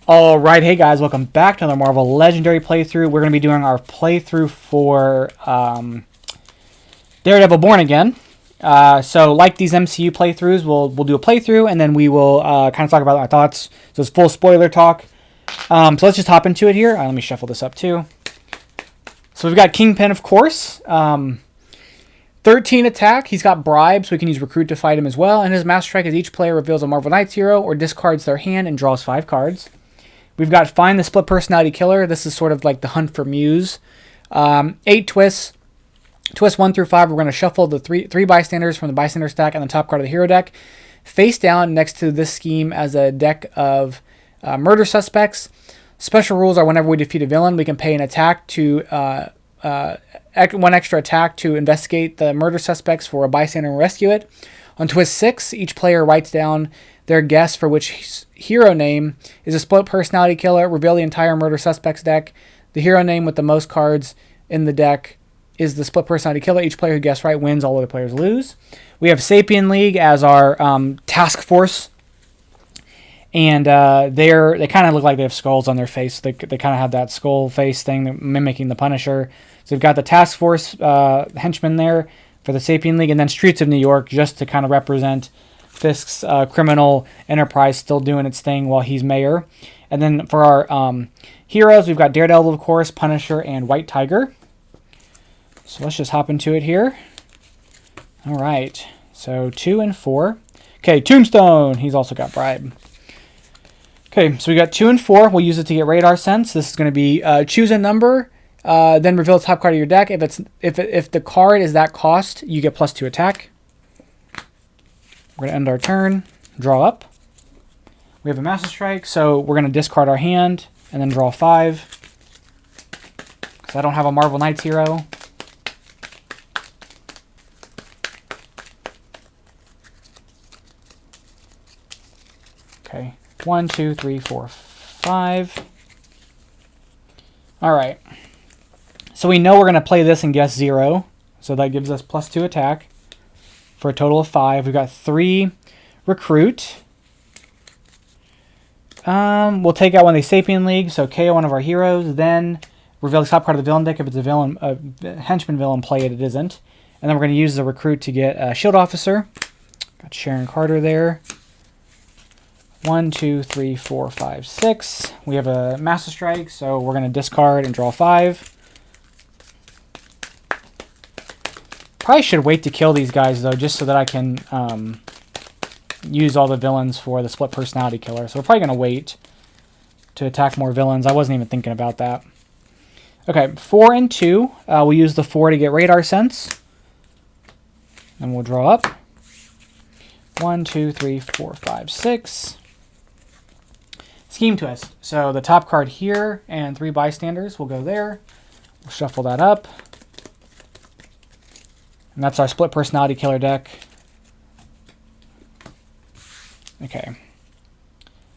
Alright, hey guys, welcome back to another Marvel Legendary playthrough. We're going to be doing our playthrough for Daredevil Born Again. So like these MCU playthroughs, we'll do a playthrough and then we will kind of talk about our thoughts. So it's full spoiler talk. So let's just hop into it here. Let me shuffle this up too. So we've got Kingpin, of course. 13 attack. He's got bribes, so we can use Recruit to fight him as well. And his Master Strike is each player reveals a Marvel Knights hero or discards their hand and draws 5 cards. We've got Find the Split Personality Killer. This is sort of like the hunt for Muse. 8 twists. Twists 1 through 5. We're going to shuffle the three bystanders from the bystander stack and the top card of the hero deck. Face down next to this scheme as a deck of murder suspects. Special rules are whenever we defeat a villain, we can pay an attack to one extra attack to investigate the murder suspects for a bystander and rescue it. On twist 6, each player writes down their guess for which hero name is a split personality killer. Reveal the entire murder suspects deck. The hero name with the most cards in the deck is the split personality killer. Each player who guessed right wins. All other players lose. We have Sapien League as our task force. And they kind of look like they have skulls on their face. They kind of have that skull face thing mimicking the Punisher. So we've got the task force henchmen there for the Sapien League. And then Streets of New York just to kind of represent Fisk's criminal enterprise still doing its thing while he's mayor. And then for our heroes, we've got Daredevil, of course, Punisher, and White Tiger. So let's just hop into it here. All right. So 2 and 4. Okay, Tombstone. He's also got Bribe. Okay, so we got 2 and 4. We'll use it to get radar sense. This is going to be choose a number, then reveal the top card of your deck. If the card is that cost, you get +2 attack. We're going to end our turn, draw up. We have a Master Strike, so we're going to discard our hand and then draw 5. Because I don't have a Marvel Knights hero. Okay, 1, 2, 3, 4, 5. All right. So we know we're going to play this and guess 0. So that gives us +2 attack for a total of 5. We've got 3 Recruit. We'll take out one of the Sapien League, so KO one of our heroes. Then reveal the top card of the villain deck. If it's a henchman villain, play it. It isn't. And then we're going to use the Recruit to get a Shield Officer. Got Sharon Carter there. 1, 2, 3, 4, 5, 6. We have a Master Strike, so we're going to discard and draw 5. Probably should wait to kill these guys, though, just so that I can use all the villains for the split personality killer. So we're probably going to wait to attack more villains. I wasn't even thinking about that. Okay, 4 and 2. We'll use the 4 to get radar sense. And we'll draw up. 1, 2, 3, 4, 5, 6. Scheme twist. So the top card here and 3 bystanders will go there. We'll shuffle that up. And that's our split personality killer deck. Okay.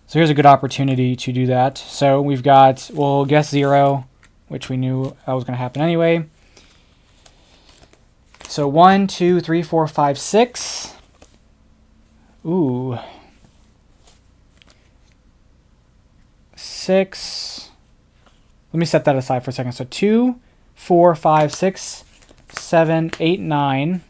So here's a good opportunity to do that. So we've got, we'll guess 0, which we knew that was going to happen anyway. So 1, 2, 3, 4, 5, 6. Ooh. 6. Let me set that aside for a second. So 2, 4, 5, 6, 7, 8, 9.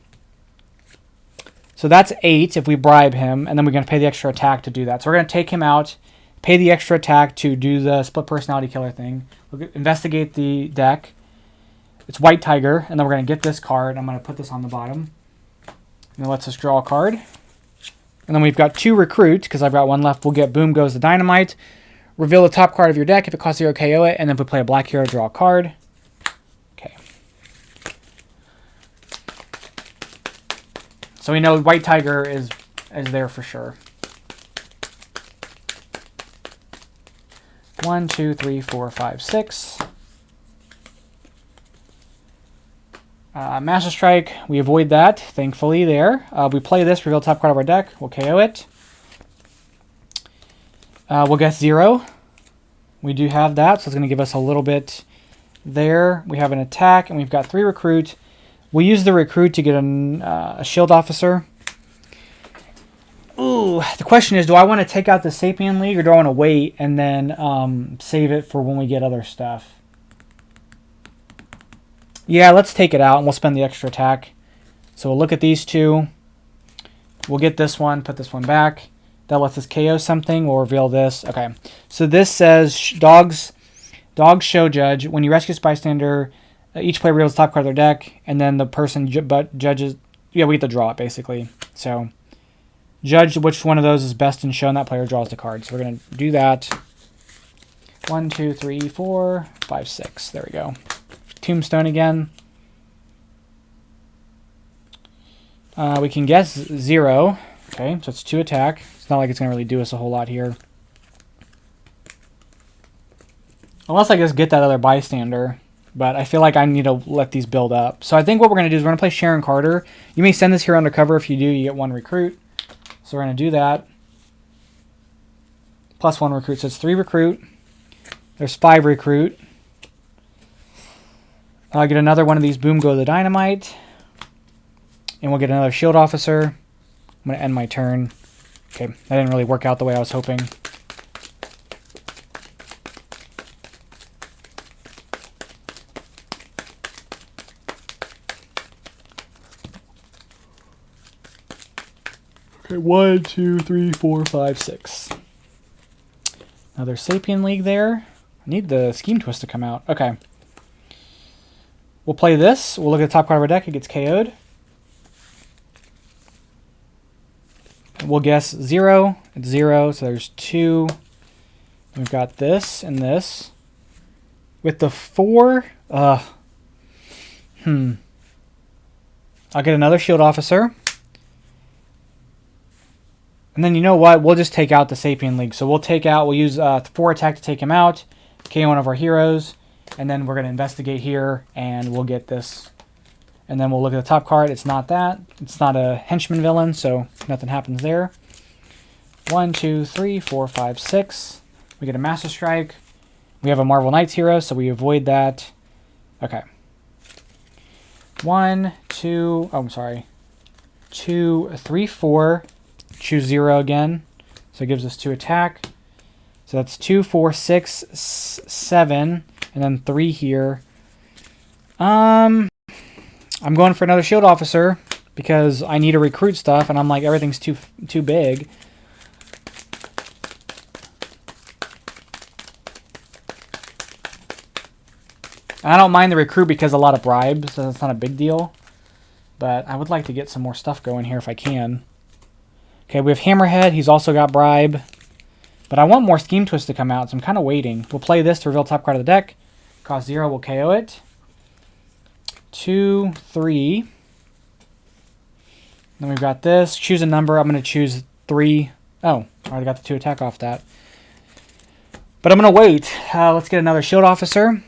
So that's 8 if we bribe him, and then we're going to pay the extra attack to do that. So we're going to take him out, pay the extra attack to do the split personality killer thing. We'll investigate the deck. It's White Tiger, and then we're going to get this card. I'm going to put this on the bottom. And it lets us draw a card. And then we've got 2 Recruit, because I've got 1 left. We'll get Boom Goes the Dynamite. Reveal the top card of your deck. If it costs 0, KO it. And then if we play a black hero, draw a card. Okay. So we know White Tiger is there for sure. 1, 2, 3, 4, 5, 6. Master Strike, we avoid that, thankfully, there. We play this, reveal top card of our deck. We'll KO it. We'll guess 0. We do have that, so it's going to give us a little bit there. We have an attack, and we've got 3 Recruit. We'll use the Recruit to get a Shield Officer. Ooh, the question is, do I want to take out the Sapien League or do I want to wait and then save it for when we get other stuff? Yeah, let's take it out and we'll spend the extra attack. So we'll look at these two. We'll get this one, put this one back. That lets us KO something. We'll reveal this. Okay, so this says dogs show judge. When you rescue a bystander, each player reveals the top card of their deck, and then the person judges. Yeah, we get to draw it basically. So judge which one of those is best in show, and that player draws the card. So we're gonna do that. 1, 2, 3, 4, 5, 6. There we go. Tombstone again. We can guess 0. Okay, so it's 2 attack. It's not like it's going to really do us a whole lot here. Unless I just get that other bystander. But I feel like I need to let these build up. So I think what we're going to do is we're going to play Sharon Carter. You may send this here undercover. If you do, you get 1 recruit. So we're going to do that. Plus 1 recruit. So it's 3 recruit. There's 5 recruit. I'll get another one of these Boom Go the Dynamite. And we'll get another Shield Officer. I'm going to end my turn. Okay, that didn't really work out the way I was hoping. Okay, 1, 2, 3, 4, 5, 6. Another Sapien League there. I need the Scheme Twist to come out. Okay. We'll play this. We'll look at the top card of our deck. It gets KO'd. We'll guess 0. It's 0, so there's 2. We've got this and this. With the 4, I'll get another Shield Officer. And then you know what? We'll just take out the Sapien League. So we'll use 4 attack to take him out, KO one of our heroes, and then we're going to investigate here, and we'll get this. And then we'll look at the top card. It's not that. It's not a Henchman villain, so nothing happens there. 1, 2, 3, 4, 5, 6. We get a Master Strike. We have a Marvel Knights hero, so we avoid that. Okay. 1, 2, oh, I'm sorry. 2, 3, 4. Choose 0 again. So it gives us 2 attack. So that's 2, 4, 6, 7, and then 3 here. I'm going for another Shield Officer because I need to recruit stuff, and I'm like, everything's too big. I don't mind the recruit because a lot of bribes, so that's not a big deal. But I would like to get some more stuff going here if I can. Okay, we have Hammerhead. He's also got bribe. But I want more Scheme Twist to come out, so I'm kind of waiting. We'll play this to reveal top card of the deck. Cost 0, we'll KO it. 2, 3. Then we've got this. Choose a number. I'm going to choose 3. Oh, I already got the 2 attack off that. But I'm going to wait. Let's get another Shield Officer.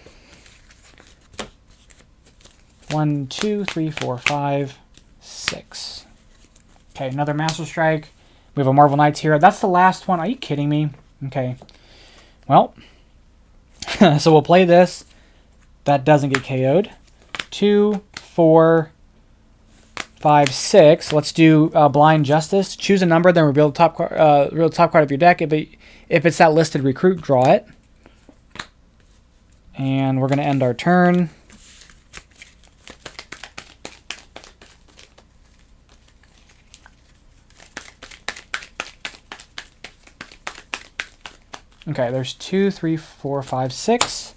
1, 2, 3, 4, 5, 6. Okay, another Master Strike. We have a Marvel Knights here. That's the last one. Are you kidding me? Okay. Well, so we'll play this. That doesn't get KO'd. 2, 4, 5, 6. Let's do Blind Justice. Choose a number, then reveal the top card of your deck. If it's that listed recruit, draw it. And we're going to end our turn. Okay, there's 2, 3, 4, 5, 6.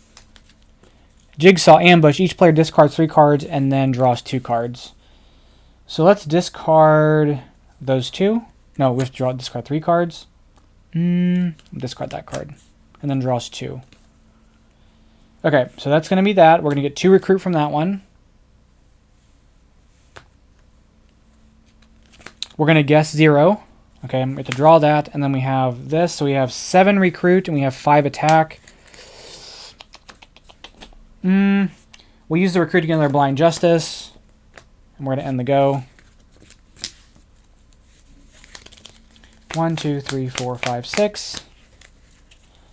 Jigsaw Ambush. Each player discards 3 cards and then draws 2 cards. So let's discard those 2. No, withdraw, discard 3 cards. Discard that card. And then draws 2. Okay, so that's going to be that. We're going to get 2 recruit from that one. We're going to guess 0. Okay, I'm going to draw that, and then we have this. So we have 7 recruit, and we have 5 attack. We'll use the recruit to get another Blind Justice. And we're going to end the go. 1, 2, 3, 4, 5, 6.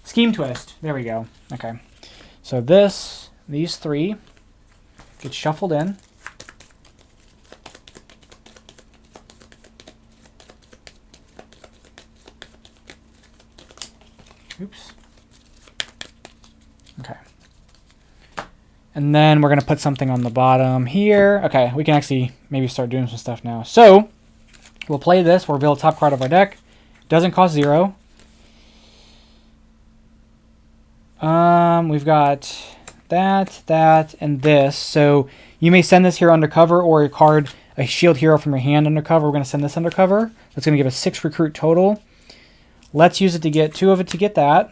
Scheme Twist. There we go. Okay. So these 3 get shuffled in. Okay. And then we're going to put something on the bottom here. Okay, we can actually maybe start doing some stuff now. So, we'll play this. We'll reveal the top card of our deck. Doesn't cost 0. We've got that, and this. So, you may send this here undercover, or a shield hero from your hand undercover. We're going to send this undercover. That's going to give us 6 recruit total. Let's use it to get 2 of it to get that.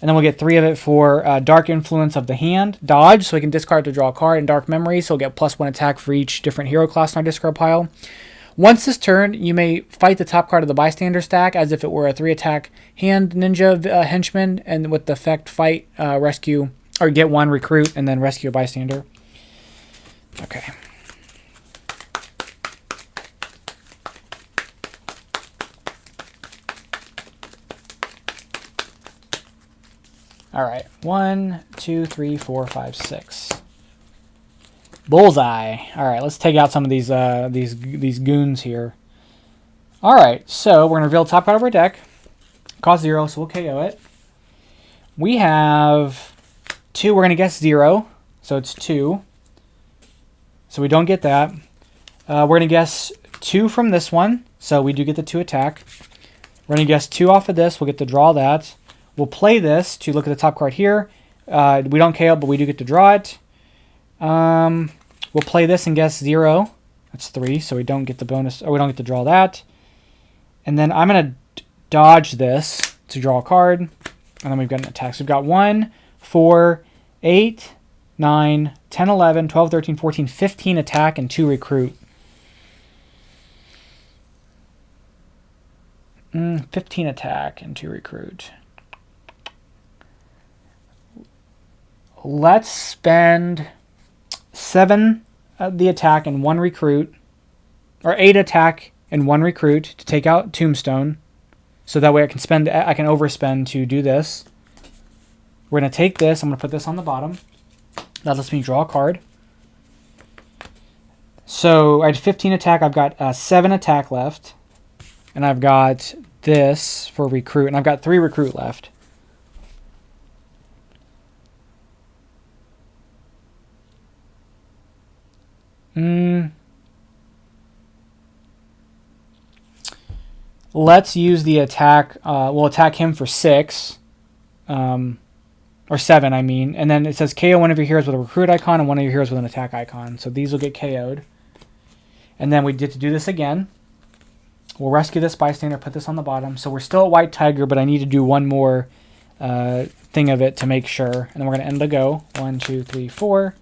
And then we'll get 3 of it for Dark Influence of the hand. Dodge, so we can discard to draw a card. And Dark Memory, so we'll get +1 attack for each different hero class in our discard pile. Once this turn, you may fight the top card of the bystander stack as if it were a 3-attack hand ninja henchman. And with the effect, fight, rescue, or get 1 recruit, and then rescue a bystander. Okay. All right, 1, 2, 3, 4, 5, 6. Bullseye. All right, let's take out some of these goons here. All right, so we're gonna reveal the top card of our deck. Cost 0, so we'll KO it. We have 2. We're gonna guess 0, so it's 2. So we don't get that. We're gonna guess 2 from this one, so we do get the 2 attack. We're gonna guess 2 off of this. We'll get to draw that. We'll play this to look at the top card here. We don't KO, but we do get to draw it. We'll play this and guess 0. That's 3, so we don't get the bonus, or we don't get to draw that. And then I'm going to dodge this to draw a card. And then we've got an attack. So we've got 1, 4, 8, 9, 10, 11, 12, 13, 14, 15 attack, and 2 recruit. 15 attack and 2 recruit. Let's spend 7 the attack and 1 recruit, or 8 attack and 1 recruit to take out Tombstone, so that way I can overspend to do this. We're gonna take this. I'm gonna put this on the bottom. That lets me draw a card. So I had 15 attack. I've got 7 attack left, and I've got this for recruit, and I've got 3 recruit left. Let's use the attack. We'll attack him for 6. Or 7, I mean. And then it says KO one of your heroes with a recruit icon and one of your heroes with an attack icon. So these will get KO'd. And then we get to do this again. We'll rescue this bystander, put this on the bottom. So we're still at White Tiger, but I need to do one more thing of it to make sure. And then we're going to end the go. 1, 2, 3, 4,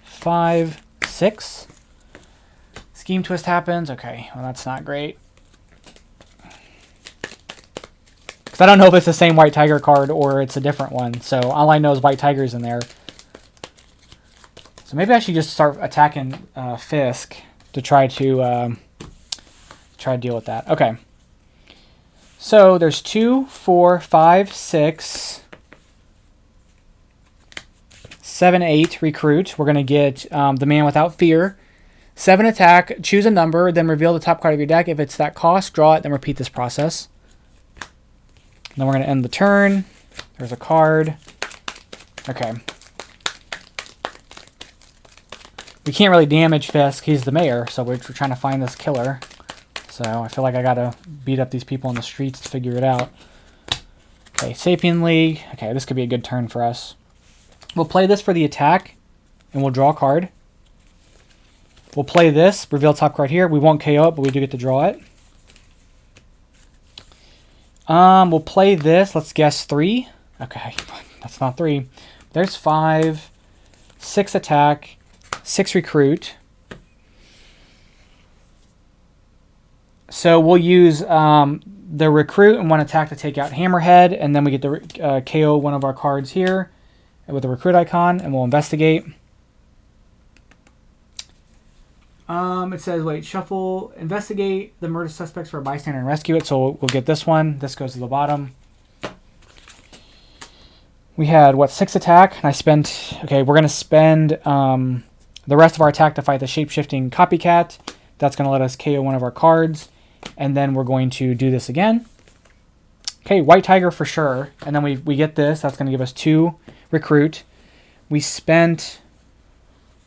5, 6. Scheme twist happens. Okay, well that's not great. Because I don't know if it's the same White Tiger card or it's a different one. So all I know is White Tiger's in there. So maybe I should just start attacking Fisk to try to deal with that. Okay. So there's 2, 4, 5, 6, 7, 8 recruit. We're going to get the Man Without Fear. 7 attack, choose a number, then reveal the top card of your deck. If it's that cost, draw it, then repeat this process. And then we're going to end the turn. There's a card. Okay. We can't really damage Fisk. He's the mayor, so we're trying to find this killer. So I feel like I got to beat up these people on the streets to figure it out. Okay, Sapien League. Okay, this could be a good turn for us. We'll play this for the attack, and we'll draw a card. We'll play this, reveal top card here. We won't KO it, but we do get to draw it. We'll play this. Let's guess 3. Okay, that's not 3. There's 5, 6 attack, 6 recruit. So we'll use the recruit and 1 attack to take out Hammerhead, and then we get to KO one of our cards here with the recruit icon, and we'll investigate. It says, wait, shuffle, investigate the murder suspects for a bystander and rescue it. So we'll get this one. This goes to the bottom. We had, what, 6 attack? And I spent, okay, we're going to spend the rest of our attack to fight the shape-shifting copycat. That's going to let us KO one of our cards. And then we're going to do this again. Okay, White Tiger for sure. And then we get this. That's going to give us 2 recruit. We spent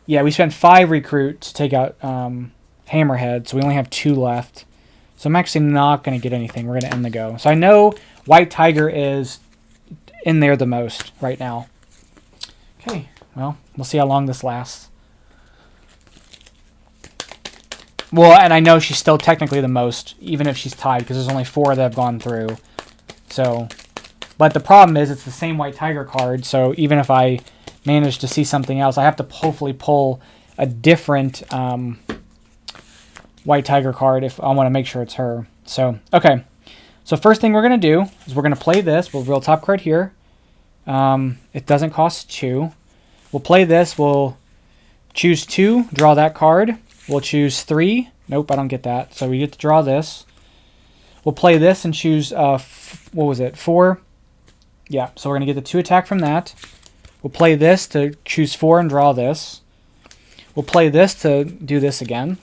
5 recruit to take out Hammerhead, so we only have 2 left. So I'm actually not going to get anything. We're going to end the go. So I know White Tiger is in there the most right now. Okay, well, we'll see how long this lasts. Well, and I know she's still technically the most, even if she's tied, because there's only 4 that have gone through. So, but the problem is it's the same White Tiger card, so even if I manage to see something else, I have to hopefully pull a different White Tiger card if I want to make sure it's her. So, okay. So first thing we're going to do is we're going to play this. We'll reveal top card here. It doesn't cost 2. We'll play this. We'll choose 2, draw that card. We'll choose 3. Nope, I don't get that. So we get to draw this. We'll play this and choose, what was it, 4? Yeah, so we're going to get the 2 attack from that. We'll play this to choose 4 and draw this. We'll play this to do this again.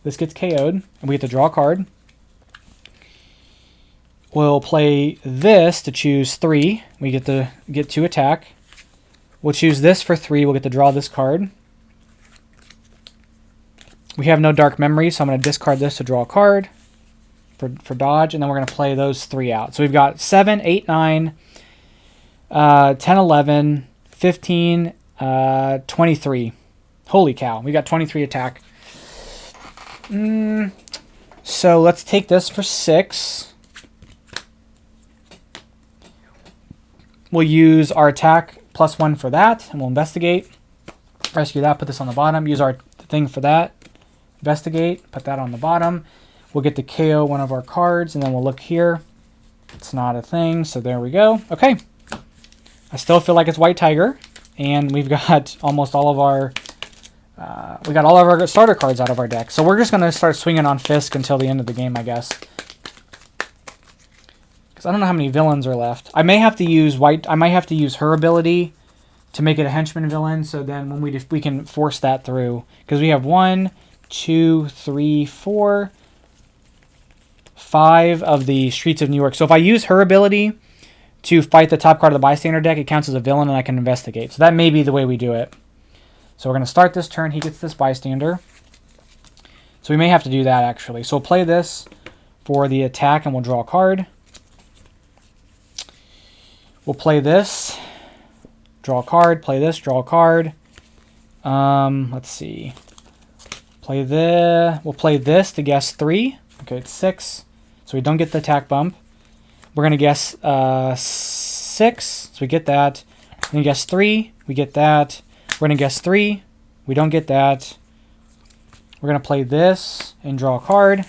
This gets KO'd, and we get to draw a card. We'll play this to choose 3. We get to get 2 attack. We'll choose this for 3. We'll get to draw this card. We have no Dark Memory, so I'm going to discard this to draw a card for dodge, and then we're going to play those 3 out. So we've got 7, 8, 9, 10, 11, 15, 23. Holy cow, we got 23 attack. So let's take this for 6. We'll use our attack +1 for that, and we'll investigate. Rescue that, put this on the bottom. Use our thing for that. Investigate, put that on the bottom. We'll get to KO one of our cards, and then we'll look here. It's not a thing, so there we go. Okay. I still feel like it's White Tiger, and we've got almost all of our... we got all of our starter cards out of our deck. So we're just going to start swinging on Fisk until the end of the game, I guess. Because I don't know how many villains are left. I may have to use I might have to use her ability to make it a henchman villain. So then when we can force that through. Because we have 1, 2, 3, 4, 5 of the Streets of New York. So if I use her ability to fight the top card of the bystander deck, it counts as a villain and I can investigate. So that may be the way we do it. So we're going to start this turn. He gets this bystander. So we may have to do that, actually. So we'll play this for the attack, and we'll draw a card. We'll play this. Draw a card. Play this. Draw a card. Let's see. We'll play this to guess 3. Okay, it's 6. So we don't get the attack bump. We're going to guess 6. So we get that. We're going to guess 3. We get that. We're going to guess 3. We don't get that. We're going to play this and draw a card.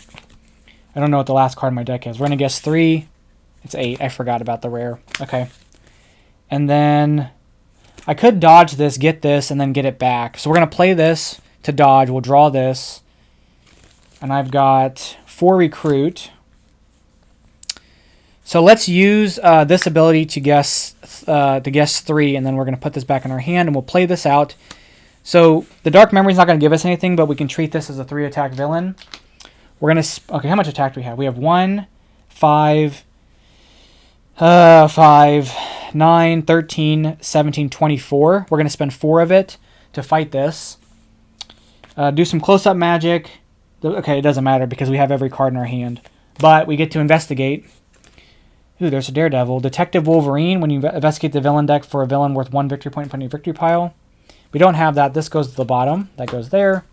I don't know what the last card in my deck is. We're going to guess 3. It's 8. I forgot about the rare. Okay. And then I could dodge this, get this, and then get it back. So we're going to play this to dodge. We'll draw this. And I've got 4 recruit. So let's use this ability to guess 3, and then we're going to put this back in our hand, and we'll play this out. So the Dark Memory is not going to give us anything, but we can treat this as a 3-attack villain. We're going to... Okay, how much attack do we have? We have 1, 5, 9, 13, 17, 24. We're going to spend 4 of it to fight this. Do some close-up magic. Okay, it doesn't matter because we have every card in our hand. But we get to investigate. Ooh, there's a Daredevil. Detective Wolverine. When you investigate the villain deck for a villain worth 1 victory point, put in your victory pile. We don't have that. This goes to the bottom. That goes there.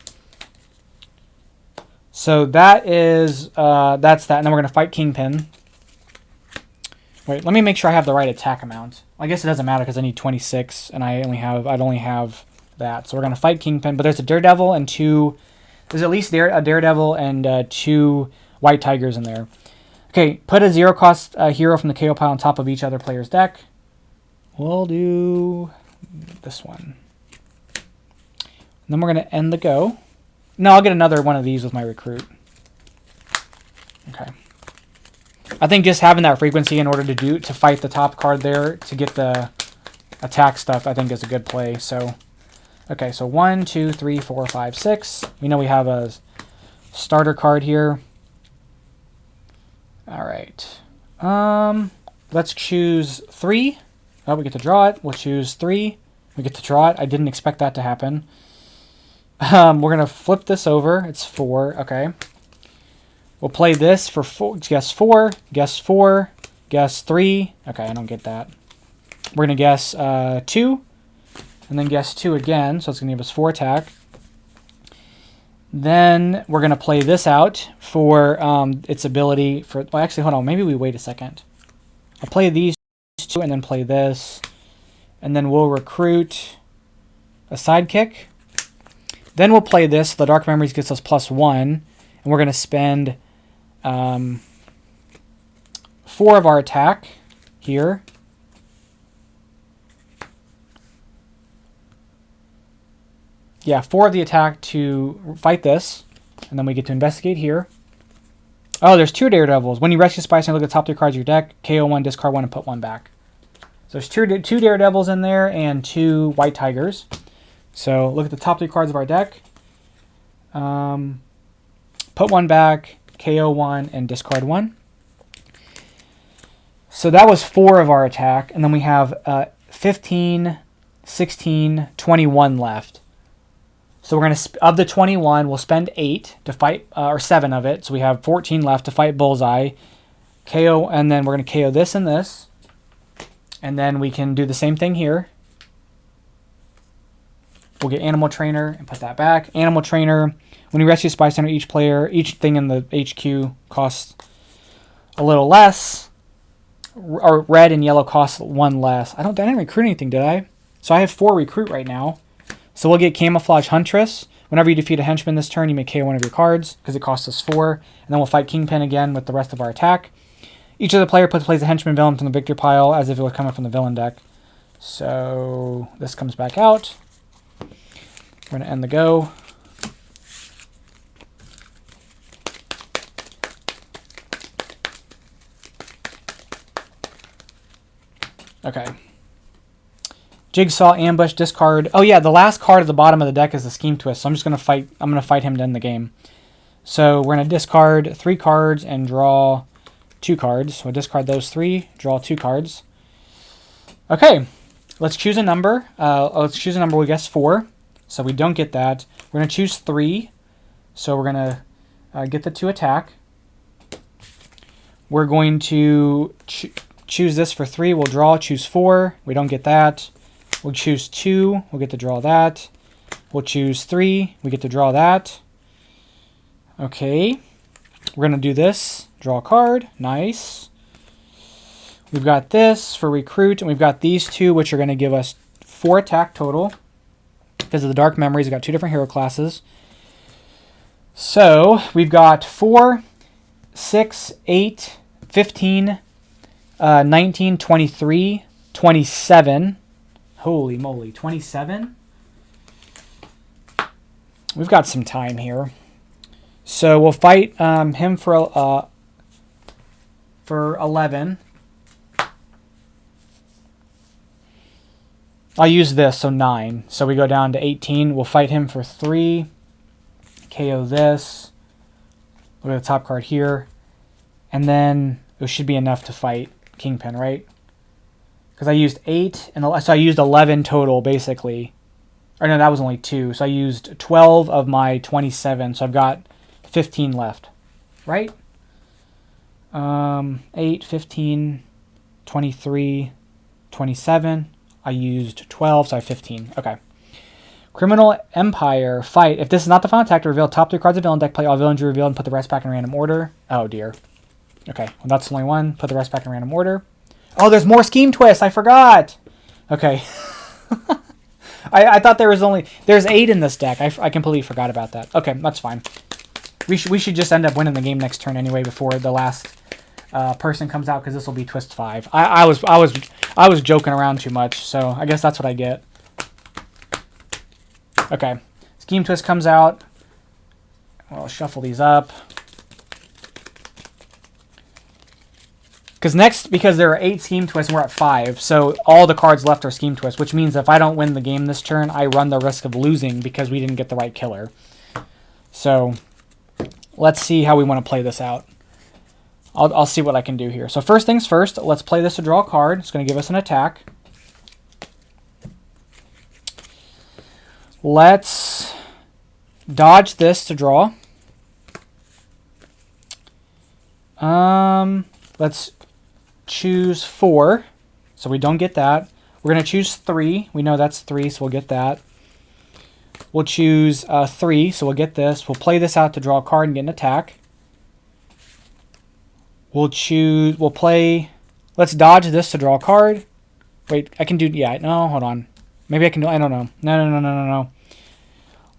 So that is, that's that. And then we're going to fight Kingpin. Wait, let me make sure I have the right attack amount. I guess it doesn't matter because I need 26, and I'd only have that. So we're going to fight Kingpin. But there's a Daredevil and 2... There's at least a Daredevil and 2 White Tigers in there. Okay, put a 0-cost hero from the KO pile on top of each other player's deck. We'll do this one. And then we're going to end the go. No, I'll get another one of these with my recruit. Okay. I think just having that frequency in order to fight the top card there to get the attack stuff, I think is a good play. So, okay, so 1, 2, 3, 4, 5, 6. We know we have a starter card here. All right. Let's choose 3. Oh, we get to draw it. We'll choose 3. We get to draw it. I didn't expect that to happen. We're going to flip this over. It's 4. Okay. We'll play this for 4. Guess 4. Guess 4. Guess 3. Okay, I don't get that. We're going to guess 2. And then guess 2 again. So it's going to give us 4 attack. Then we're going to play this out for its ability for... Well, actually, hold on. Maybe we wait a second. I'll play these 2 and then play this. And then we'll recruit a sidekick. Then we'll play this. The Dark Memories gets us +1. And we're going to spend 4 of our attack here. Yeah, 4 of the attack to fight this. And then we get to investigate here. Oh, there's 2 Daredevils. When you rescue Spice, look at the top 3 cards of your deck. KO 1, discard 1, and put 1 back. So there's 2 Daredevils in there and 2 White Tigers. So look at the top 3 cards of our deck. Put 1 back, KO 1, and discard 1. So that was 4 of our attack. And then we have 15, 16, 21 left. So we're going to, of the 21, we'll spend 8 to fight, or 7 of it. So we have 14 left to fight Bullseye. KO, and then we're going to KO this and this. And then we can do the same thing here. We'll get Animal Trainer and put that back. Animal Trainer, when you rescue Spy Center, each thing in the HQ costs a little less. Or red and yellow cost 1 less. I didn't recruit anything, did I? So I have 4 recruit right now. So we'll get Camouflage Huntress. Whenever you defeat a henchman this turn, you may KO 1 of your cards because it costs us 4. And then we'll fight Kingpin again with the rest of our attack. Each of the player plays a henchman villain from the victory pile as if it was coming from the villain deck. So this comes back out. We're going to end the go. Okay. Jigsaw, Ambush, discard. Oh yeah, the last card at the bottom of the deck is the Scheme Twist. So I'm just going to fight. I'm going to fight him to end the game. So we're going to discard 3 cards and draw 2 cards. So we'll discard those 3, draw 2 cards. Okay, let's choose a number. Let's choose a number. We guess 4. So we don't get that. We're going to choose 3. So we're going to get the 2 attack. We're going to choose this for 3. We'll draw, choose 4. We don't get that. We'll choose 2. We'll get to draw that. We'll choose 3. We get to draw that. Okay. We're going to do this. Draw a card. Nice. We've got this for recruit, and we've got these 2, which are going to give us 4 attack total. Because of the Dark Memories, we've got 2 different hero classes. So, we've got 4, 6, 8, 15, 19, 23, 27. Holy moly, 27? We've got some time here. So we'll fight him for 11. I'll use this, so 9. So we go down to 18. We'll fight him for 3. KO this. Look at the top card here. And then it should be enough to fight Kingpin, right? Because I used 8, and so I used 11 total, basically. Or no, that was only 2. So I used 12 of my 27, so I've got 15 left, right? 8, 15, 23, 27. I used 12, so I have 15. Okay. Criminal Empire, fight. If this is not the final attack, to reveal top 3 cards of villain deck, play all villains you reveal and put the rest back in random order. Oh, dear. Okay, well, that's the only one. Put the rest back in random order. Oh, there's more Scheme Twists. I forgot. Okay. I thought there was only... There's 8 in this deck. I completely forgot about that. Okay, that's fine. We should just end up winning the game next turn anyway before the last person comes out, because this will be Twist 5. I was joking around too much, so I guess that's what I get. Okay. Scheme Twist comes out. I'll shuffle these up. Because there are 8 Scheme Twists and we're at 5, so all the cards left are Scheme Twists, which means if I don't win the game this turn, I run the risk of losing because we didn't get the right killer. So, let's see how we want to play this out. I'll see what I can do here. So first things first, let's play this to draw a card. It's going to give us an attack. Let's dodge this to draw. Let's choose 4, so we don't get that. We're going to choose 3. We know that's 3, so we'll get that. We'll choose 3, so we'll get this. We'll play this out to draw a card and get an attack. We'll play, let's dodge this to draw a card. Wait, I can do, yeah, no, hold on. Maybe I can do, I don't know. No.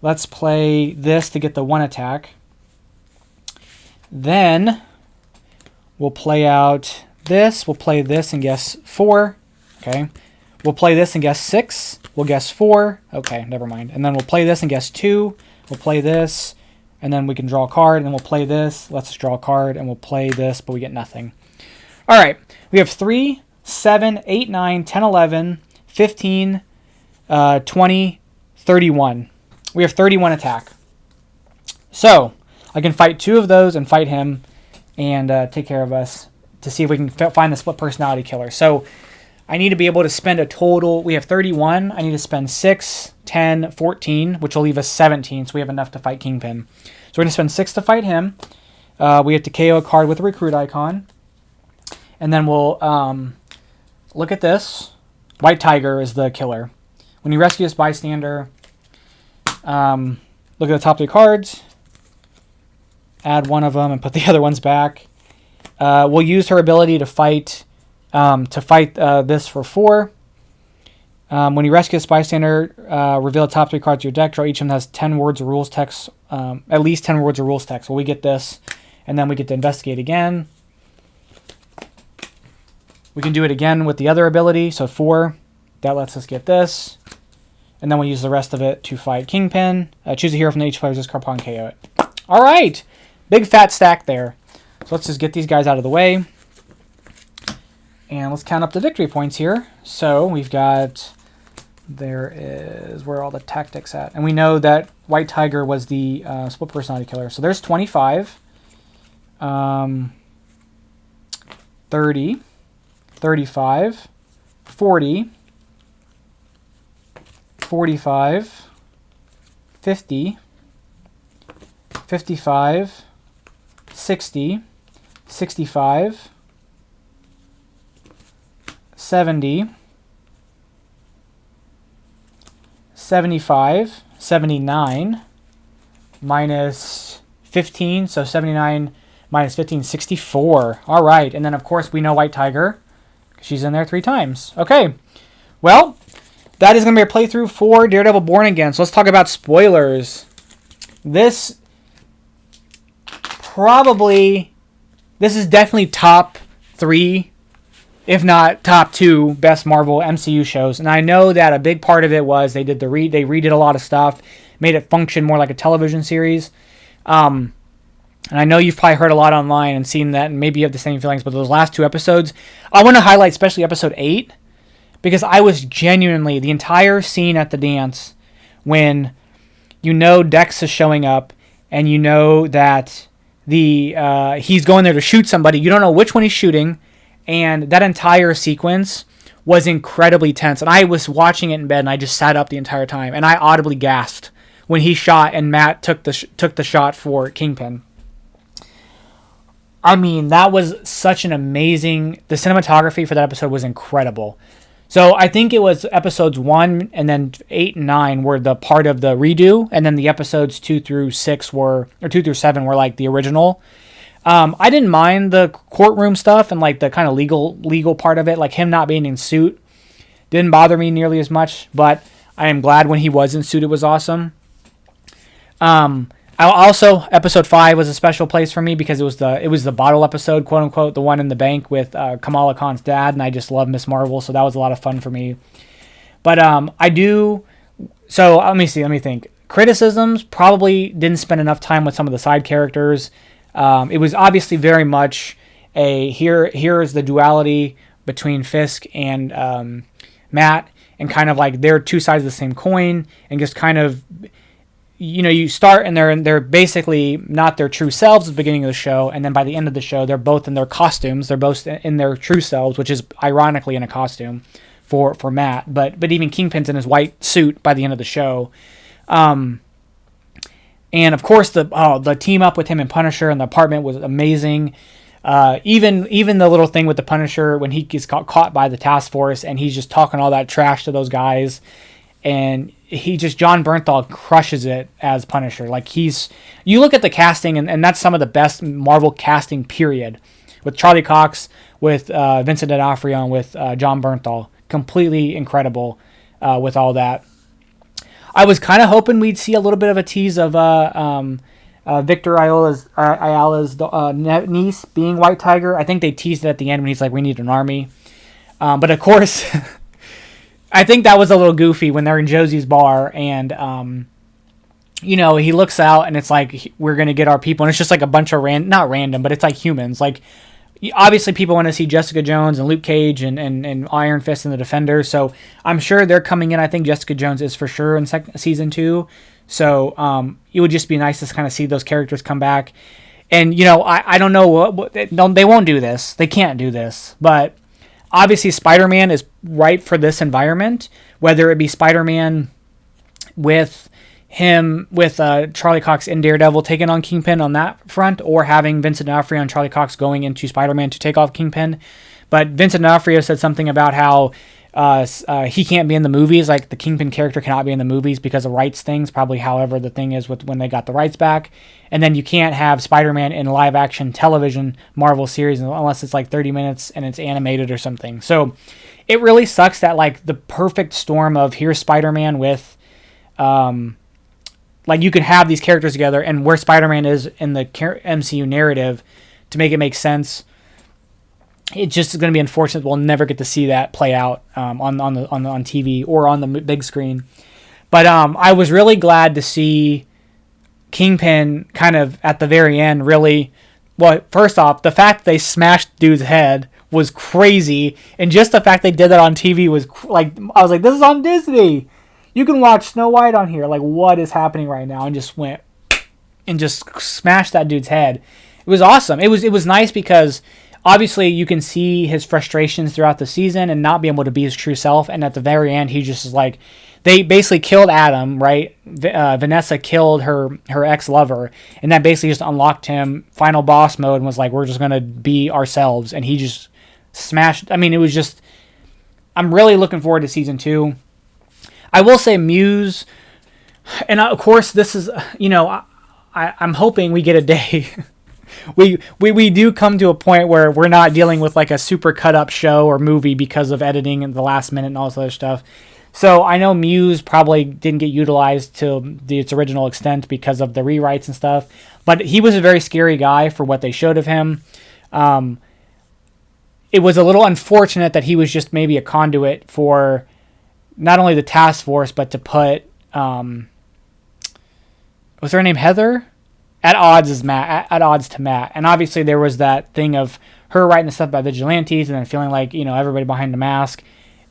Let's play this to get the 1 attack. Then we'll play out this. We'll play this and guess 4. Okay. We'll play this and guess 6. We'll guess 4. Okay, never mind. And then we'll play this and guess 2. We'll play this, and then we can draw a card, and then we'll play this. Let's draw a card, and we'll play this, but we get nothing. All right. We have 3, 7, 8, 9, 10, 11, 15, 20, 31. We have 31 attack. So I can fight 2 of those and fight him and take care of us to see if we can find the split personality killer. So I need to be able to spend a total. We have 31. I need to spend 6, 10, 14, which will leave us 17. So we have enough to fight Kingpin. So we're going to spend 6 to fight him. We have to KO a card with a recruit icon. And then we'll look at this. White Tiger is the killer. When you rescue this bystander, look at the top 3 cards. Add one of them and put the other ones back. We'll use her ability to fight this for 4. When you rescue this bystander, reveal the top 3 cards of your deck. Draw each of them has 10 words of rules text, at least 10 words of rules text. Well, we get this, and then we get to investigate again. We can do it again with the other ability, so 4. That lets us get this. And then we'll use the rest of it to fight Kingpin. Choose a hero from the each player's this card, and KO it. All right. Big fat stack there. So let's just get these guys out of the way. And let's count up the victory points here. So we've got, there is, where are all the tactics at? And we know that White Tiger was the split personality killer. So there's 25, 30, 35, 40, 45, 50, 55, 60, 65, 70, 75, 79, minus 15, so 79 minus 15, 64. All right, and then of course we know White Tiger. She's in there 3 times. Okay, well, that is going to be a playthrough for Daredevil Born Again. So let's talk about spoilers. This is definitely top 3, if not top 2 best Marvel MCU shows. And I know that a big part of it was they redid a lot of stuff, made it function more like a television series. And I know you've probably heard a lot online and seen that, and maybe you have the same feelings, but those last 2 episodes, I want to highlight especially episode 8, because I was genuinely, the entire scene at the dance, when you know Dex is showing up, and you know that he's going there to shoot somebody, you don't know which one he's shooting, and that entire sequence was incredibly tense. And I was watching it in bed, and I just sat up the entire time, and I audibly gasped when he shot and Matt took the shot for Kingpin. I mean, that was such an amazing... The cinematography for that episode was incredible. So I think it was episodes 1 and then 8 and 9 were the part of the redo, and then the episodes 2 through 7 were like the original. I didn't mind the courtroom stuff and like the kind of legal part of it, like him not being in suit. Didn't bother me nearly as much, but I am glad when he was in suit. It was awesome. Also, episode 5 was a special place for me because it was the bottle episode, quote unquote, the one in the bank with Kamala Khan's dad, and I just love Miss Marvel, so that was a lot of fun for me. But so let me think. Criticisms, probably didn't spend enough time with some of the side characters. It was obviously very much here is the duality between Fisk and Matt, and kind of like they're 2 sides of the same coin, and just kind of, you start and they're basically not their true selves at the beginning of the show, and then by the end of the show, they're both in their costumes. They're both in their true selves, which is ironically in a costume for Matt. But even Kingpin's in his white suit by the end of the show. And of course, the team up with him and Punisher in the apartment was amazing. Even the little thing with the Punisher when he gets caught by the task force and he's just talking all that trash to those guys, and John Bernthal crushes it as Punisher. Like you look at the casting and that's some of the best Marvel casting period, with Charlie Cox, with Vincent D'Onofrio, and with John Bernthal. Completely incredible with all that. I was kind of hoping we'd see a little bit of a tease of Victor Ayala's niece being White Tiger. I think they teased it at the end when he's like, we need an army. But of course, I think that was a little goofy when they're in Josie's bar and, he looks out and it's like, we're going to get our people. And it's just like a bunch of not random, but it's like humans. Like, obviously people want to see Jessica Jones and Luke Cage and Iron Fist and the Defenders. So I'm sure they're coming in. I think Jessica Jones is for sure in season 2. So it would just be nice to kind of see those characters come back. And, I don't know they won't do this. They can't do this. But obviously Spider-Man is right for this environment, whether it be Spider-Man with Charlie Cox in Daredevil taking on Kingpin on that front, or having Vincent D'Onofrio and Charlie Cox going into Spider-Man to take off Kingpin. But Vincent D'Onofrio said something about how he can't be in the movies, like the Kingpin character cannot be in the movies because of rights things, probably however the thing is with when they got the rights back. And then you can't have Spider-Man in live action television Marvel series unless it's like 30 minutes and it's animated or something. So it really sucks that like the perfect storm of here's Spider-Man with like you could have these characters together, and where Spider-Man is in the MCU narrative to make it make sense. It's just going to be unfortunate we'll never get to see that play out on TV or on the big screen. But I was really glad to see Kingpin kind of at the very end really. Well, first off, the fact they smashed dude's head was crazy, and just the fact they did that on TV was like, I was like, this is on Disney. You can watch Snow White on here. Like, what is happening right now? And just went and just smashed that dude's head. It was awesome. It was nice because obviously you can see his frustrations throughout the season and not being able to be his true self. And at the very end, he just is like, they basically killed Adam, right? Vanessa killed her ex-lover, and that basically just unlocked him final boss mode and was like, we're just going to be ourselves. And he just smashed. I mean, it was just, I'm really looking forward to season 2. I will say Muse, and of course this is, I'm hoping we get a day. we do come to a point where we're not dealing with like a super cut up show or movie because of editing and the last minute and all this other stuff. So I know Muse probably didn't get utilized to its original extent because of the rewrites and stuff, but he was a very scary guy for what they showed of him. It was a little unfortunate that he was just maybe a conduit for not only the task force, but to put, was her name Heather? At odds to Matt. And obviously there was that thing of her writing the stuff about vigilantes and then feeling like, everybody behind the mask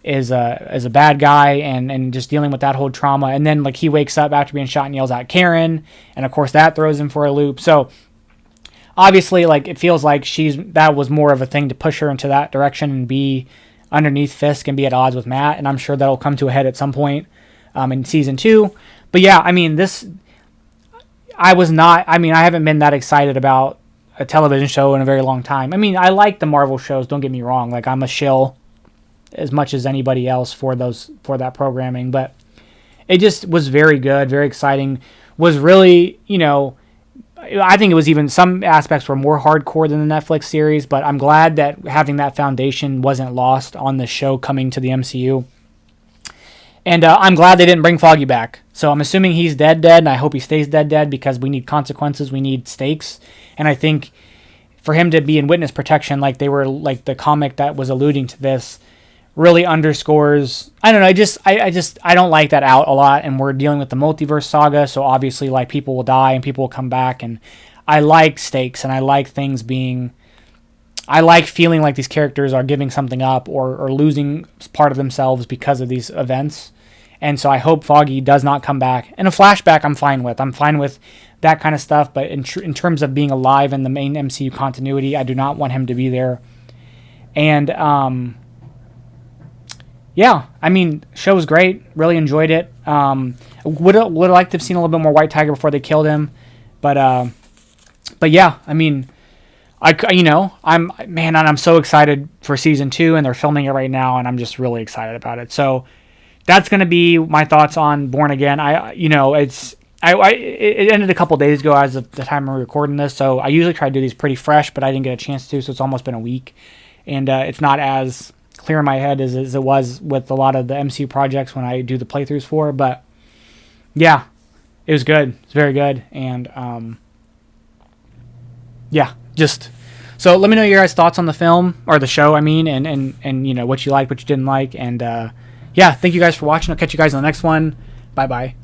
is a bad guy and just dealing with that whole trauma. And then like he wakes up after being shot and yells out Karen. And of course that throws him for a loop. So obviously like it feels like that was more of a thing to push her into that direction and be underneath Fisk and be at odds with Matt, and I'm sure that'll come to a head at some point in season 2. But yeah, I mean, I haven't been that excited about a television show in a very long time. I mean, I like the Marvel shows, don't get me wrong. Like, I'm a shill as much as anybody else for that programming, but it just was very good, very exciting. Was really, I think it was even some aspects were more hardcore than the Netflix series, but I'm glad that having that foundation wasn't lost on the show coming to the MCU. And I'm glad they didn't bring Foggy back. So I'm assuming he's dead, and I hope he stays dead because we need consequences, we need stakes. And I think for him to be in witness protection like they were, like the comic that was alluding to this, really underscores, I don't know, I don't like that out a lot, and we're dealing with the multiverse saga, so obviously like people will die and people will come back, and I like stakes and I like things being, I like feeling like these characters are giving something up or losing part of themselves because of these events, And so I hope Foggy does not come back. And a flashback I'm fine with. I'm fine with that kind of stuff. But in terms of being alive in the main MCU continuity, I do not want him to be there. And, yeah, I mean, show was great. Really enjoyed it. Would have liked to have seen a little bit more White Tiger before they killed him. But yeah, I mean, I'm so excited for season 2, and they're filming it right now, and I'm just really excited about it. So that's going to be my thoughts on Born Again. It ended a couple days ago as of the time I'm recording this, so I usually try to do these pretty fresh, but I didn't get a chance to, so it's almost been a week, and it's not as clear in my head as it was with a lot of the MCU projects when I do the playthroughs for, but yeah, it was good. It's very good, and yeah, just so let me know your guys' thoughts on the film or the show. I mean, and what you liked, what you didn't like, and yeah, thank you guys for watching. I'll catch you guys on the next one. Bye bye.